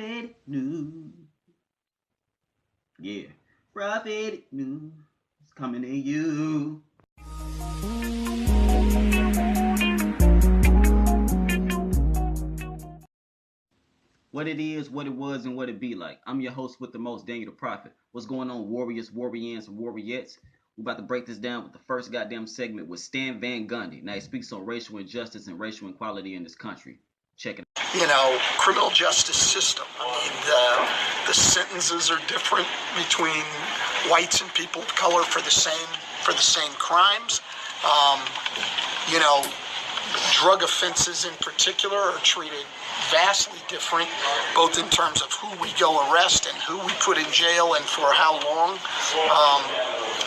Prophetic news. Yeah, prophetic news is coming to you. What it is, what it was, and what it be like. I'm your host with the most, Daniel the Prophet. What's going on, warriors, warriors, and warriettes? We're about to break this down with the first goddamn segment with Stan Van Gundy. Now, he speaks on racial injustice and racial inequality in this country. Check it out. You know, criminal justice system. I mean, the sentences are different between whites and people of color for the same crimes. You know, drug offenses in particular are treated vastly different, both in terms of who we go arrest and who we put in jail and for how long,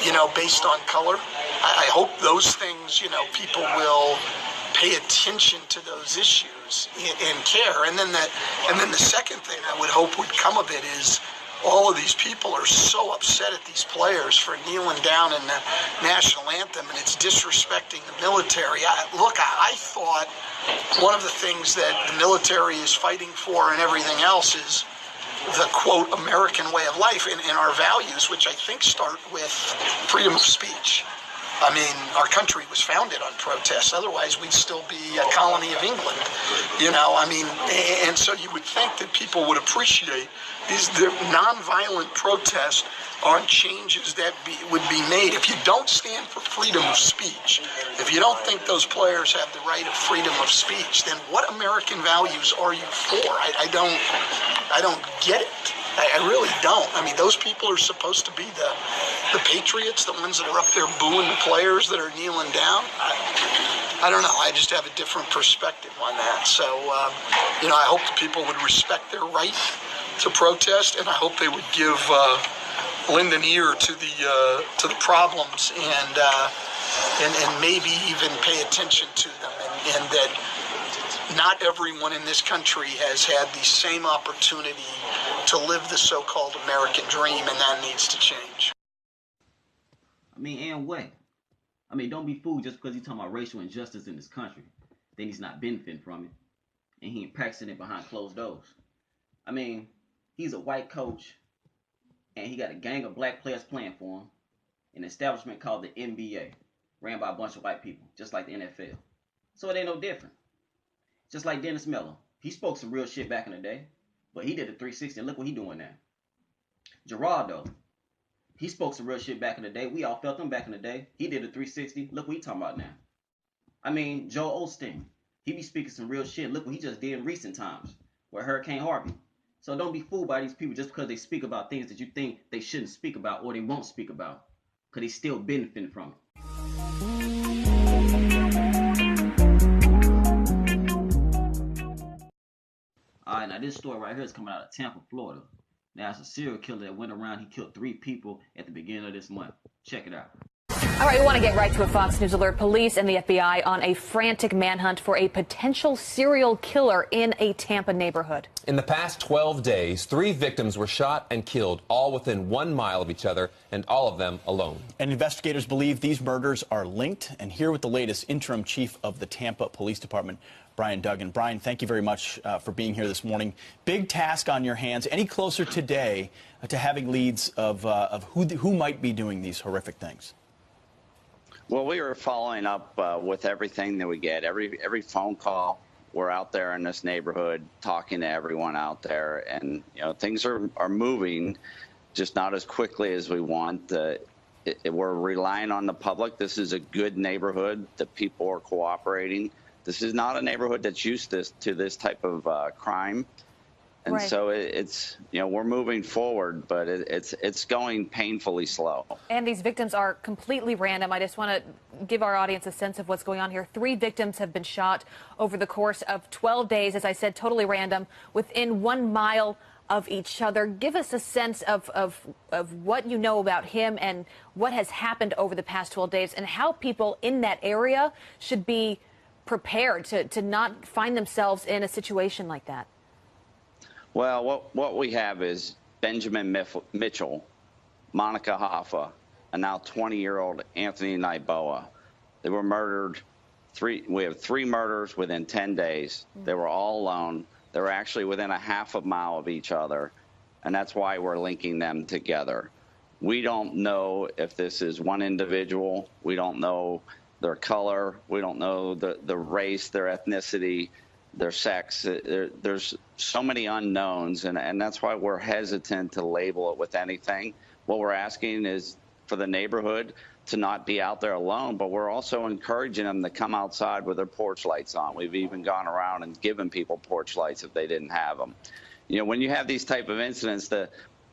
you know, based on color. I hope those things, you know, people will pay attention to those issues and care. And then the second thing I would hope would come of it is all of these people are so upset at these players for kneeling down in the national anthem, and it's disrespecting the military. I thought one of the things that the military is fighting for and everything else is the, quote, American way of life and our values, which I think start with freedom of speech. I mean, our country was founded on protests. Otherwise, we'd still be a colony of England. You know, I mean, and so you would think that people would appreciate these nonviolent protests on changes that would be made. If you don't stand for freedom of speech, if you don't think those players have the right of freedom of speech, then what American values are you for? I don't get it. I really don't. I mean, those people are supposed to be the patriots, the ones that are up there booing the players that are kneeling down. I don't know. I just have a different perspective on that. So, you know, I hope the people would respect their right to protest, and I hope they would give lend an ear to the problems and maybe even pay attention to them, and that not everyone in this country has had the same opportunity to live the so-called American dream, and that needs to change. I mean, and what? I mean, don't be fooled just because he's talking about racial injustice in this country. Then he's not benefiting from it, and he ain't practicing it behind closed doors. I mean, he's a white coach, and he got a gang of black players playing for him, an establishment called the NBA, ran by a bunch of white people, just like the NFL. So it ain't no different. Just like Dennis Miller. He spoke some real shit back in the day, but he did a 360, and look what he doing now. Geraldo, he spoke some real shit back in the day. We all felt him back in the day. He did a 360. Look what he talking about now. I mean, Joel Osteen, he be speaking some real shit. Look what he just did in recent times with Hurricane Harvey. So don't be fooled by these people just because they speak about things that you think they shouldn't speak about or they won't speak about, because they still benefiting from it. All right, now this story right here is coming out of Tampa, Florida. Now, it's a serial killer that went around. He killed 3 people at the beginning of this month. Check it out. All right, we want to get right to a Fox News alert. Police and the FBI on a frantic manhunt for a potential serial killer in a Tampa neighborhood. In the past 12 days, 3 victims were shot and killed, all within 1 mile of each other, and all of them alone. And investigators believe these murders are linked. And here with the latest, interim chief of the Tampa Police Department, Brian Duggan. Brian, thank you very much for being here this morning. Big task on your hands. Any closer today to having leads of who might be doing these horrific things? Well, we are following up with everything that we get. Every phone call. We're out there in this neighborhood talking to everyone out there, and you know things are moving, just not as quickly as we want. We're relying on the public. This is a good neighborhood. The people are cooperating. This is not a neighborhood that's used to this type of crime. And right. So it's, you know, we're moving forward, but it's going painfully slow. And these victims are completely random. I just want to give our audience a sense of what's going on here. 3 victims have been shot over the course of 12 days, as I said, totally random, within 1 mile of each other. Give us a sense of what you know about him and what has happened over the past 12 days and how people in that area should be prepared to not find themselves in a situation like that. Well, what we have is Benjamin Mitchell, Monica Hoffa, and now 20-year-old Anthony Naiboa. They were murdered. We have 3 murders within 10 days. They were all alone. They're actually within a half a mile of each other, and that's why we're linking them together. We don't know if this is one individual. We don't know their color. We don't know the race, their ethnicity, their sex. There's so many unknowns, and that's why we're hesitant to label it with anything. What we're asking is for the neighborhood to not be out there alone, but we're also encouraging them to come outside with their porch lights on. We've even gone around and given people porch lights if they didn't have them. You know, when you have these type of incidents,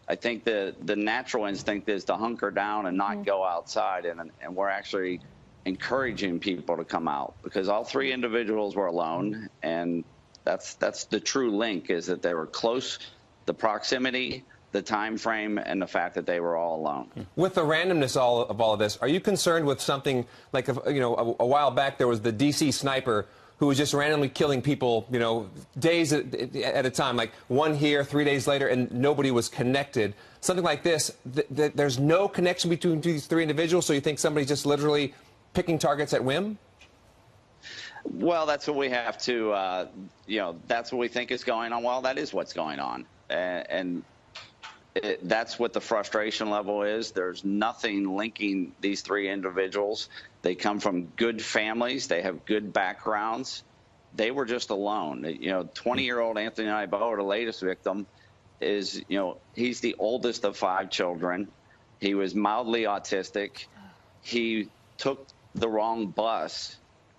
I think the natural instinct is to hunker down and not go outside, and we're actually encouraging people to come out because all three individuals were alone, and that's the true link, is that they were close, the proximity, the time frame, and the fact that they were all alone. With the randomness of all of this, are you concerned with something like, you know, a while back there was the D.C. sniper who was just randomly killing people, you know, days at a time, like one here, 3 days later, and nobody was connected? Something like this, there's no connection between these three individuals, so you think somebody's just literally picking targets at whim? Well, that's what we have to, you know, that's what we think is going on. Well, that is what's going on. And that's what the frustration level is. There's nothing linking these three individuals. They come from good families. They have good backgrounds. They were just alone. You know, 20-year-old Anthony Iboa, the latest victim, is, you know, he's the oldest of 5 children. He was mildly autistic. He took the wrong bus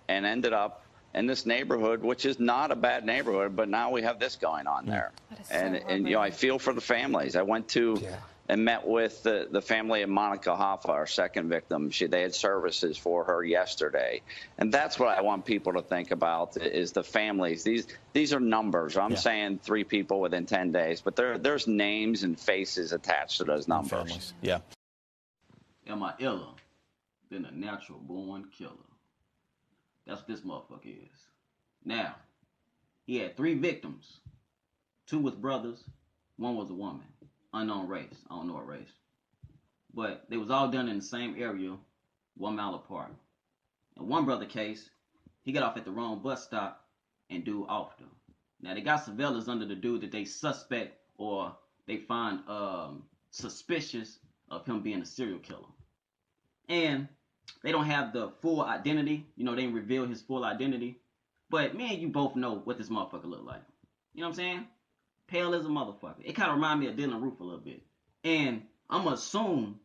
and ended up in this neighborhood, which is not a bad neighborhood, but now we have this going on there. And you know, I feel for the families. I went to and met with the family of Monica Hoffa, our second victim. They had services for her yesterday. And that's what I want people to think about, is the families. These are numbers. I'm saying 3 people within 10 days, but there's names and faces attached to those numbers. Families. Yeah. Am I iller than a natural born killer? That's what this motherfucker is. Now, he had 3 victims. 2 was brothers, 1 was a woman. Unknown race. I don't know her race. But they was all done in the same area, 1 mile apart. In one brother case, he got off at the wrong bus stop and dude offed him. Now, they got surveillance under the dude that they suspect or they find suspicious of him being a serial killer. And they don't have the full identity. You know, they didn't reveal his full identity. But me and you both know what this motherfucker look like. You know what I'm saying? Pale as a motherfucker. It kind of reminds me of Dylan Roof a little bit. And I'm going to assume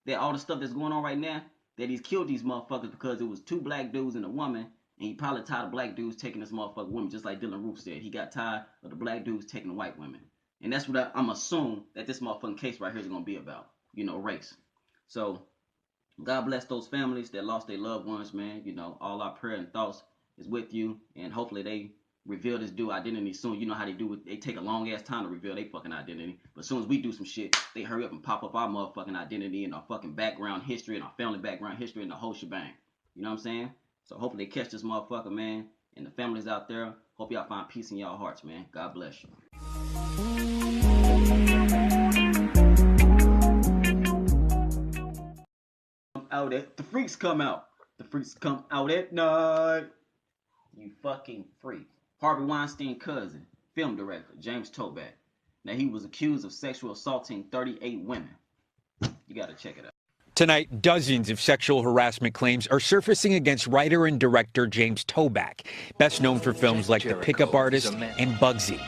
that all the stuff that's going on right now, that he's killed these motherfuckers because it was 2 black dudes and a woman. And he probably tired of black dudes taking this motherfucking woman, just like Dylan Roof said. He got tired of the black dudes taking the white women. And that's what I'm assuming that this motherfucking case right here is going to be about. You know, race. So, God bless those families that lost their loved ones, man. You know, all our prayer and thoughts is with you. And hopefully they reveal this dude identity soon. You know how they do it. They take a long ass time to reveal their fucking identity. But as soon as we do some shit, they hurry up and pop up our motherfucking identity and our fucking background history and our family background history and the whole shebang. You know what I'm saying? So hopefully they catch this motherfucker, man. And the families out there, hope y'all find peace in y'all hearts, man. God bless you. The freaks come out. The freaks come out at night. You fucking freak. Harvey Weinstein's cousin, film director, James Toback. Now, he was accused of sexual assaulting 38 women. You gotta check it out. Tonight, dozens of sexual harassment claims are surfacing against writer and director James Toback, best known for films like The Pickup Artist and Bugsy.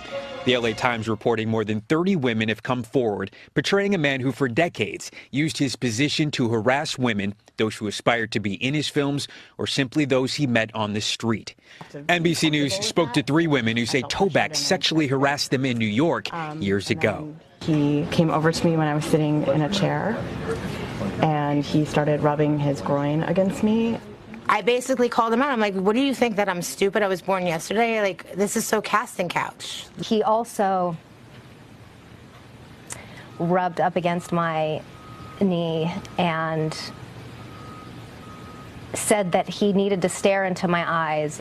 The LA Times reporting more than 30 women have come forward, portraying a man who for decades used his position to harass women, those who aspired to be in his films or simply those he met on the street. NBC News spoke to 3 women who say Toback sexually harassed them in New York years ago. He came over to me when I was sitting in a chair, and he started rubbing his groin against me. I basically called him out. I'm like, what do you think, that I'm stupid? I was born yesterday? Like, this is so casting couch. He also rubbed up against my knee and said that he needed to stare into my eyes.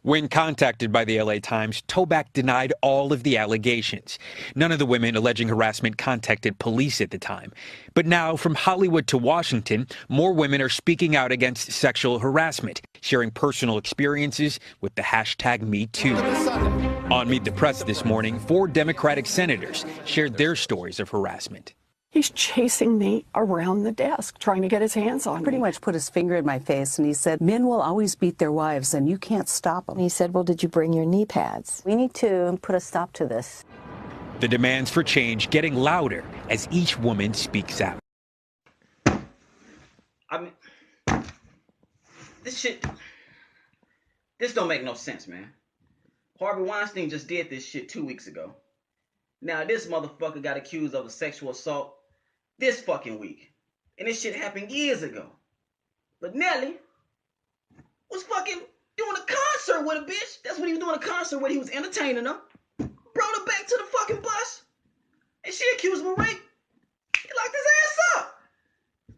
When contacted by the LA Times, Toback denied all of the allegations. None of the women alleging harassment contacted police at the time. But now, from Hollywood to Washington, more women are speaking out against sexual harassment, sharing personal experiences with the hashtag #MeToo. On Meet the Press this morning, 4 Democratic senators shared their stories of harassment. He's chasing me around the desk, trying to get his hands on me. Pretty much put his finger in my face, and he said, men will always beat their wives, and you can't stop them. He said, well, did you bring your knee pads? We need to put a stop to this. The demands for change getting louder as each woman speaks out. I mean, this don't make no sense, man. Harvey Weinstein just did this shit 2 weeks ago. Now this motherfucker got accused of a sexual assault this fucking week. And this shit happened years ago. But Nelly was fucking doing a concert with a bitch. That's what he was doing, a concert with. He was entertaining her. Brought her back to the fucking bus. And she accused him of rape. He locked his ass up.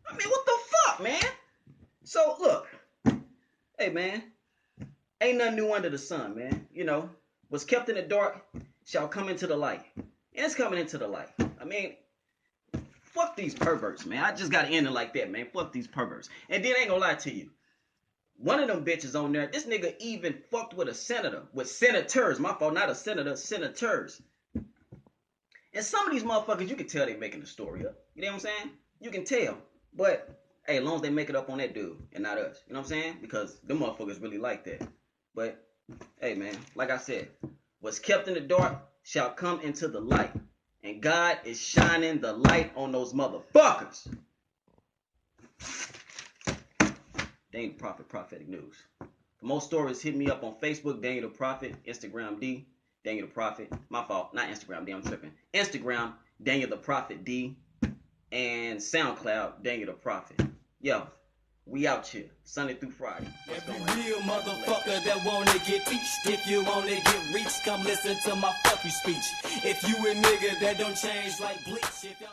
I mean, what the fuck, man? So, look. Hey, man. Ain't nothing new under the sun, man. You know, what's kept in the dark shall come into the light. And it's coming into the light. I mean, fuck these perverts, man. I just gotta end it like that, man. Fuck these perverts. And then I ain't gonna lie to you. One of them bitches on there, this nigga even fucked with a senator. With senators. My fault, not a senator, senators. And some of these motherfuckers, you can tell they making the story up. You know what I'm saying? You can tell. But, hey, as long as they make it up on that dude and not us. You know what I'm saying? Because them motherfuckers really like that. But, hey, man, like I said, what's kept in the dark shall come into the light. And God is shining the light on those motherfuckers. Daniel the Prophet, Prophetic News. For more stories, hit me up on Facebook, Daniel the Prophet, Instagram, D, Daniel the Prophet. My fault, not Instagram, D, I'm tripping. Instagram, Daniel the Prophet, D, and SoundCloud, Daniel the Prophet. Yo, we out here, Sunday through Friday. Every real motherfucker that wanna get reached, if you wanna get reached, come listen to my fuck you speech. If you a nigga that don't change like bleach, if y'all